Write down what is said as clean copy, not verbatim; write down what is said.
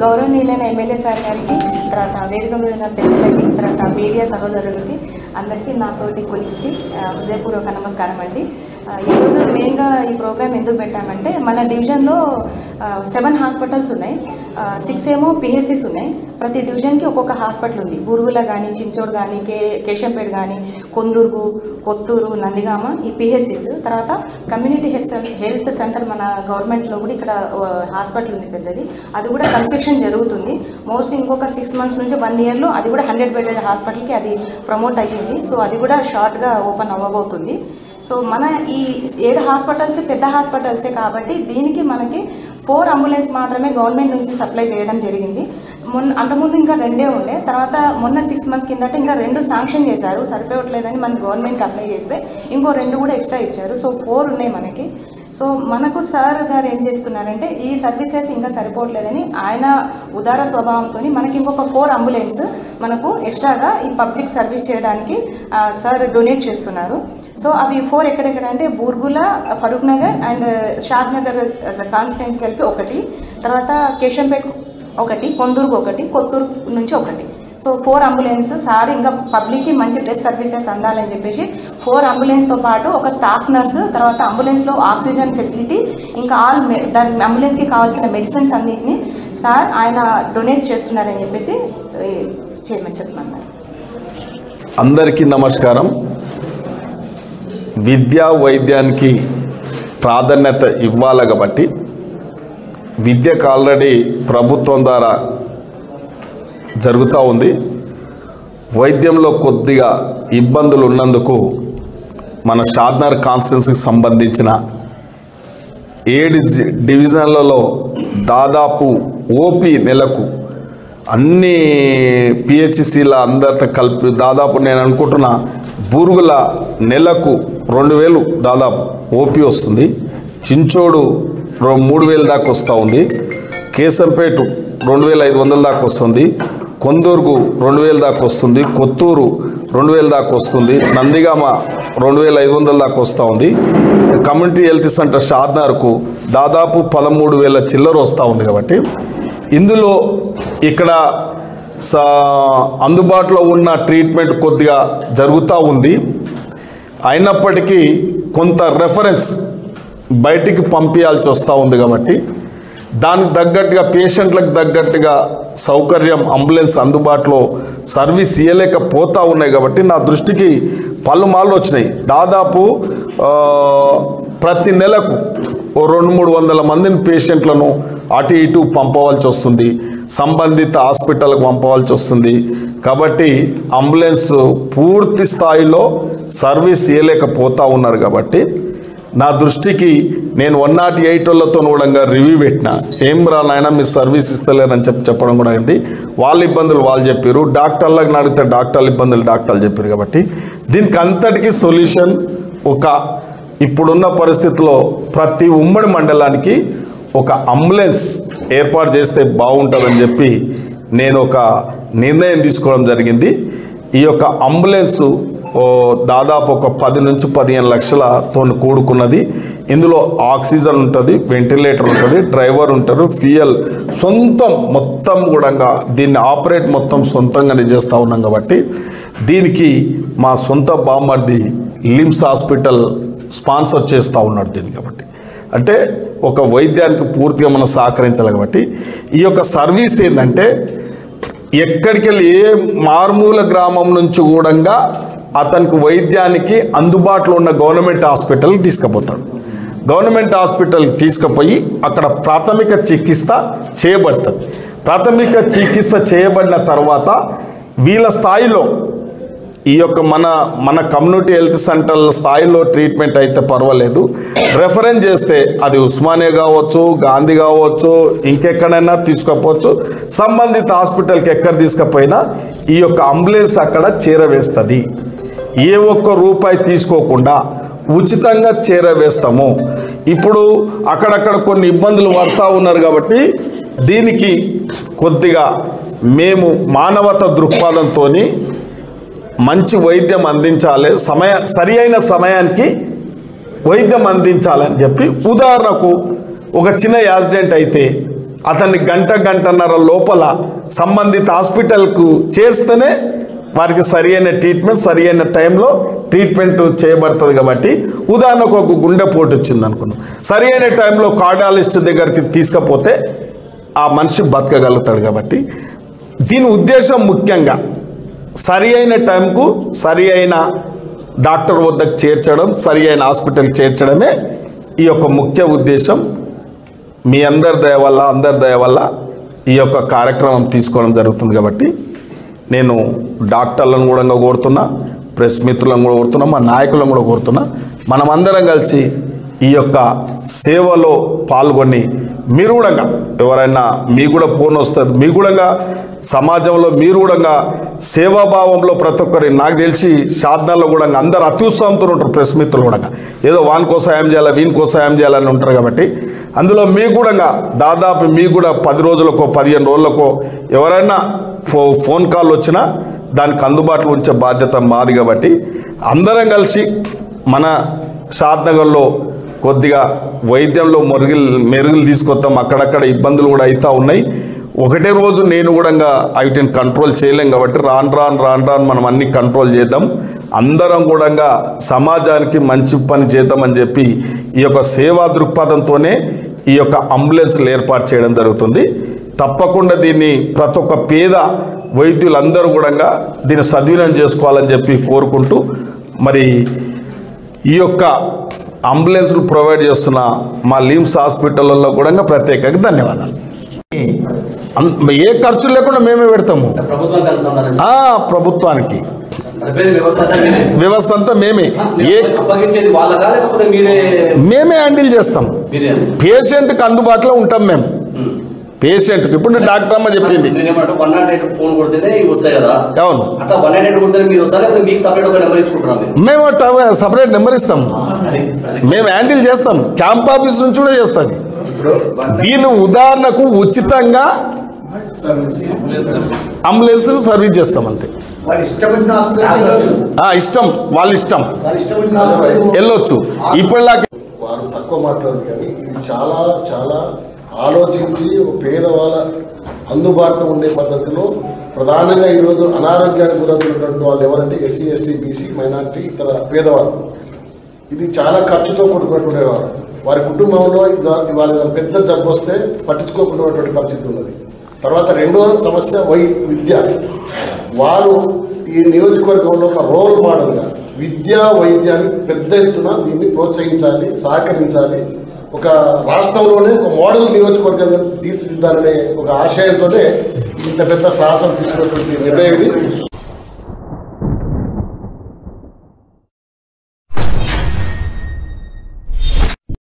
గౌరవనీయులైన MLA sir గారికి, తర్వాత వేదిక మీద ఉన్న పెద్దలకి, తర్వాత మీడియా సహోదరులకి, అందరికీ నా తోటి కొలీగ్స్కి హృదయపూర్వక నమస్కారం అండి. ఈరోజు మెయిన్గా ఈ ప్రోగ్రామ్ ఎందుకు పెట్టామంటే, మన డివిజన్లో 7 హాస్పిటల్స్ ఉన్నాయి, 6 ఏమో పిహెచ్సిస్ ఉన్నాయి. ప్రతి డివిజన్కి ఒక్కొక్క హాస్పిటల్ ఉంది. బూరుగుల కానీ, చించోడ్ కానీ, కేశంపేట కానీ, కొందూరు, కొత్తూరు, నందిగామ ఈ పిహెచ్సిస్. తర్వాత కమ్యూనిటీ హెల్త్ సెంటర్ మన గవర్నమెంట్లో కూడా ఇక్కడ హాస్పిటల్ ఉంది పెద్దది, అది కూడా కన్స్ట్రక్షన్ జరుగుతుంది. మోస్ట్లీ ఇంకొక 6 మంత్స్ నుంచి 1 ఇయర్లో అది కూడా 100 బెడెడ్ హాస్పిటల్కి అది ప్రమోట్ అయ్యింది. సో అది కూడా షార్ట్గా ఓపెన్ అవ్వబోతుంది. సో మన ఈ 7 హాస్పిటల్స్ పెద్ద హాస్పిటల్సే కాబట్టి దీనికి మనకి 4 అంబులెన్స్ మాత్రమే గవర్నమెంట్ నుంచి సప్లై చేయడం జరిగింది. అంతకుముందు ఇంకా 2 ఉండే, తర్వాత మొన్న 6 మంత్స్ కిందట ఇంకా 2 శాంక్షన్ చేశారు. సరిపోవట్లేదని మన గవర్నమెంట్కి అప్లై చేస్తే ఇంకో 2 కూడా ఎక్స్ట్రా ఇచ్చారు. సో 4 ఉన్నాయి మనకి. సో మనకు సార్ గారు ఏం చేస్తున్నారంటే, ఈ సర్వీసెస్ ఇంకా సరిపోవట్లేదని ఆయన ఉదార స్వభావంతో మనకి ఇంకొక 4 అంబులెన్స్ మనకు ఎక్స్ట్రాగా ఈ పబ్లిక్ సర్వీస్ చేయడానికి సార్ డొనేట్ చేస్తున్నారు. సో అవి 4 ఎక్కడెక్కడ అంటే బూర్గుల, ఫరూక్ నగర్ అండ్ షాద్ నగర్ కాన్స్టిట్యున్సీకి కలిపి 1, తర్వాత కేశంపేట 1, కొందూరుకు 1, కొత్తూరు నుంచి 1. సో 4 అంబులెన్స్ సార్ ఇంకా పబ్లిక్కి మంచి బెస్ట్ సర్వీసెస్ అందాలని చెప్పేసి 4 అంబులెన్స్తో పాటు ఒక స్టాఫ్ నర్సు, తర్వాత అంబులెన్స్లో ఆక్సిజన్ ఫెసిలిటీ, ఇంకా దాని అంబులెన్స్కి కావాల్సిన మెడిసిన్స్ అన్నిటిని సార్ ఆయన డొనేట్ చేస్తున్నారని చెప్పేసి చేయమని చెప్పమన్నారు. అందరికీ నమస్కారం. విద్యా వైద్యానికి ప్రాధాన్యత ఇవ్వాలి కాబట్టి విద్యకు ఆల్రెడీ ప్రభుత్వం ద్వారా జరుగుతూ ఉంది. వైద్యంలో కొద్దిగా ఇబ్బందులు ఉన్నందుకు మన షాద్నగర్ కాన్స్టిట్యున్సీకి సంబంధించిన 7 డివిజన్లలో దాదాపు ఓపీ నెలకు అన్ని పిహెచ్సిల అందరితో కలిపి దాదాపు నేను అనుకుంటున్నా బూరుగుల నెలకు 2000 దాదాపు ఓపీ వస్తుంది. చించోడు 3000 దాకా వస్తూ ఉంది. కేశంపేట 2500 దాకా వస్తుంది. కొందూరుకు 2000 దాకా వస్తుంది. కొత్తూరు 2000 దాకా వస్తుంది. నందిగామ 2500 దాకా వస్తూ ఉంది. కమ్యూనిటీ హెల్త్ సెంటర్ షాద్నగర్కు దాదాపు 13,000 చిల్లర వస్తూ ఉంది. కాబట్టి ఇందులో ఇక్కడ అందుబాటులో ఉన్న ట్రీట్మెంట్ కొద్దిగా జరుగుతూ ఉంది. అయినప్పటికీ కొంత రెఫరెన్స్ బయటికి పంపించాల్సి వస్తూ ఉంది. కాబట్టి దానికి తగ్గట్టుగా పేషెంట్లకు తగ్గట్టుగా సౌకర్యం అంబులెన్స్ అందుబాటులో సర్వీస్ ఇవ్వలేకపోతూ ఉన్నాయి. కాబట్టి నా దృష్టికి పలుమార్లు వచ్చినాయి. దాదాపు ప్రతి నెలకు 200-300 మందిని పేషెంట్లను అటు ఇటు పంపవలసి వస్తుంది, సంబంధిత హాస్పిటల్కి పంపవలసి వస్తుంది. కాబట్టి అంబులెన్స్ పూర్తి స్థాయిలో సర్వీస్ ఇవ్వలేకపోతూ ఉన్నారు. కాబట్టి నా దృష్టికి నేను 108 వాళ్ళతో కూడా రివ్యూ పెట్టిన, ఏం రా నాయన మీరు సర్వీస్ ఇస్తలేరని చెప్పడం కూడా అయింది. వాళ్ళ ఇబ్బందులు వాళ్ళు చెప్పారు, డాక్టర్లకు అడిగితే డాక్టర్ల ఇబ్బందులు డాక్టర్లు చెప్పారు. కాబట్టి దీనికి అంతటికీ సొల్యూషన్ ఇప్పుడున్న పరిస్థితుల్లో ప్రతి ఉమ్మడి మండలానికి ఒక అంబులెన్స్ ఏర్పాటు చేస్తే బాగుంటుందని చెప్పి నేను ఒక నిర్ణయం తీసుకోవడం జరిగింది. ఈ యొక్క అంబులెన్స్ దాదాపు ఒక 10 నుంచి 15 లక్షలతో కూడుకున్నది. ఇందులో ఆక్సిజన్ ఉంటుంది, వెంటిలేటర్ ఉంటుంది, డ్రైవర్ ఉంటారు, ఫ్యూయల్ సొంతం మొత్తం కూడా దీన్ని ఆపరేట్ మొత్తం సొంతంగానే చేస్తూ ఉన్నాం. కాబట్టి దీనికి మా సొంత బామ్మర్ది లిమ్స్ హాస్పిటల్ స్పాన్సర్ చేస్తూ ఉన్నాడు దీన్ని. కాబట్టి అంటే ఒక వైద్యానికి పూర్తిగా మనం సహకరించాలి. కాబట్టి ఈ యొక్క సర్వీస్ ఏంటంటే ఎక్కడికి వెళ్ళి ఏ మారుమూల గ్రామం నుంచి కూడా అతనికి వైద్యానికి అందుబాటులో ఉన్న గవర్నమెంట్ హాస్పిటల్కి తీసుకుపోతాడు. గవర్నమెంట్ హాస్పిటల్కి తీసుకుపోయి అక్కడ ప్రాథమిక చికిత్స చేయబడుతుంది. ప్రాథమిక చికిత్స చేయబడిన తర్వాత వీళ్ళ స్థాయిలో ఈ యొక్క మన కమ్యూనిటీ హెల్త్ సెంటర్ల స్థాయిలో ట్రీట్మెంట్ అయితే పర్వాలేదు. రెఫరెన్స్ చేస్తే అది ఉస్మానియా కావచ్చు, గాంధీ కావచ్చు, ఇంకెక్కడైనా తీసుకుపోవచ్చు. సంబంధిత హాస్పిటల్కి ఎక్కడ తీసుకుపోయినా ఈ యొక్క అంబులెన్స్ అక్కడ చేరవేస్తుంది. ఏ ఒక్క రూపాయి తీసుకోకుండా ఉచితంగా చేరవేస్తాము. ఇప్పుడు అక్కడక్కడ కొన్ని ఇబ్బందులు పడుతూ ఉన్నారు. కాబట్టి దీనికి కొద్దిగా మేము మానవత దృక్పథంతో మంచి వైద్యం అందించాలి, సరి అయిన సమయానికి వైద్యం అందించాలని చెప్పి, ఉదాహరణకు ఒక చిన్న యాక్సిడెంట్ అయితే అతన్ని గంటన్నర లోపల సంబంధిత హాస్పిటల్కు చేర్స్తేనే వారికి సరి అయిన ట్రీట్మెంట్ సరి అయిన టైంలో ట్రీట్మెంట్ చేయబడుతుంది. కాబట్టి ఉదాహరణకు ఒక గుండెపోటు వచ్చింది అనుకున్నాం, సరి అయిన టైంలో కార్డియాలజిస్ట్ దగ్గరికి తీసుకపోతే ఆ మనిషి బతకగలుగుతాడు. కాబట్టి దీని ఉద్దేశం ముఖ్యంగా సరి అయిన టైంకు సరి అయిన డాక్టర్ వద్దకు చేర్చడం, సరి అయిన హాస్పిటల్ చేర్చడమే ఈ యొక్క ముఖ్య ఉద్దేశం. మీ అందరి దయ వల్ల ఈ యొక్క కార్యక్రమం తీసుకోవడం జరుగుతుంది. కాబట్టి నేను డాక్టర్లను కూడా కోరుతున్నా, ప్రెస్ మిత్రులను కూడా కోరుతున్నా, మా నాయకులను కూడా కోరుతున్నా, మనమందరం కలిసి ఈ యొక్క సేవలో పాల్గొని మీరు కూడా ఎవరైనా మీకు కూడా ఫోన్ వస్తుంది, మీకు కూడా సమాజంలో మీరు కూడా సేవాభావంలో ప్రతి ఒక్కరి నాకు తెలిసి షాద్నాల్లో కూడా అందరు అత్యుత్సాహంతో ఉంటారు. ప్రెస్ మిత్రులు కూడా ఏదో వాని కోసం ఏం చేయాలి వీని కోసం ఏం చేయాలని ఉంటారు. కాబట్టి అందులో మీకు కూడా దాదాపు మీకు కూడా 10 రోజులకో 15 రోజులకో ఎవరైనా ఫోన్ కాల్ వచ్చినా దానికి అందుబాటులో ఉంచే బాధ్యత మాది. కాబట్టి అందరం కలిసి మన షాద్నగర్లో కొద్దిగా వైద్యంలో మెరుగులు తీసుకొస్తాం. అక్కడక్కడ ఇబ్బందులు కూడా అవుతూ ఉన్నాయి. ఒకటే రోజు నేను కూడా వీటిని కంట్రోల్ చేయలేం. కాబట్టి రాను మనం అన్ని కంట్రోల్ చేద్దాం. అందరం కూడా సమాజానికి మంచి పని చేద్దామని చెప్పి ఈ యొక్క సేవా దృక్పథంతోనే ఈ యొక్క అంబులెన్స్లు ఏర్పాటు చేయడం జరుగుతుంది. తప్పకుండా దీన్ని ప్రతి ఒక్క పేద వైద్యులందరూ కూడా దీన్ని సద్వినియోగం చేసుకోవాలని చెప్పి కోరుకుంటూ, మరి ఈ యొక్క అంబులెన్స్లు ప్రొవైడ్ చేస్తున్న మా లిమ్స్ హాస్పిటల్లో కూడా ప్రత్యేకంగా ధన్యవాదాలు. ఏ ఖర్చు లేకుండా మేమే పెడతాము. ప్రభుత్వానికి వ్యవస్థ అంతా మేమే హ్యాండిల్ చేస్తాం. పేషెంట్కి అందుబాటులో ఉంటాం మేము. పేషెంట్కి ఇప్పుడు డాక్టర్ అమ్మ చెప్పింది అవును, మేము సపరేట్ నెంబర్ ఇస్తాం, మేము హ్యాండిల్ చేస్తాం. క్యాంప్ ఆఫీస్ నుంచి కూడా చేస్తుంది. దీని ఉదాహరణకు ఉచితంగా అంబులెన్స్ సర్వీస్ చేస్తాం అంతే. ఇష్టం వాళ్ళ ఇష్టం వెళ్ళొచ్చు. ఇప్పటిలాగా వారు తక్కువ మాట్లాడారు కానీ ఇది చాలా చాలా ఆలోచించి పేదవాళ్ళ అందుబాటులో ఉండే పద్ధతిలో ప్రధానంగా ఈరోజు అనారోగ్యానికి గురవుతున్నటువంటి వాళ్ళు ఎవరంటే ఎస్సీ ఎస్టీ బీసీ మైనారిటీ ఇతర పేదవాళ్ళు. ఇది చాలా ఖర్చుతో కూడుకున్నటువంటివారు. వారి కుటుంబంలో ఇవాళ పెద్ద జబ్బు వస్తే పట్టించుకోకున్నటువంటి పరిస్థితి ఉన్నది. తర్వాత రెండో సమస్య విద్య. వారు ఈ నియోజకవర్గంలో ఒక రోల్ మోడల్గా విద్యా వైద్యాన్ని పెద్ద ఎత్తున దీన్ని ప్రోత్సహించాలి, సహకరించాలి. ఒక రాష్ట్రంలోనే ఒక మోడల్ నియోజకవర్గంగా తీర్చిదిద్దాలనే ఒక ఆశయంతోనే ఇంత పెద్ద సాహసం తీసుకున్నటువంటి నిర్ణయం ఇది.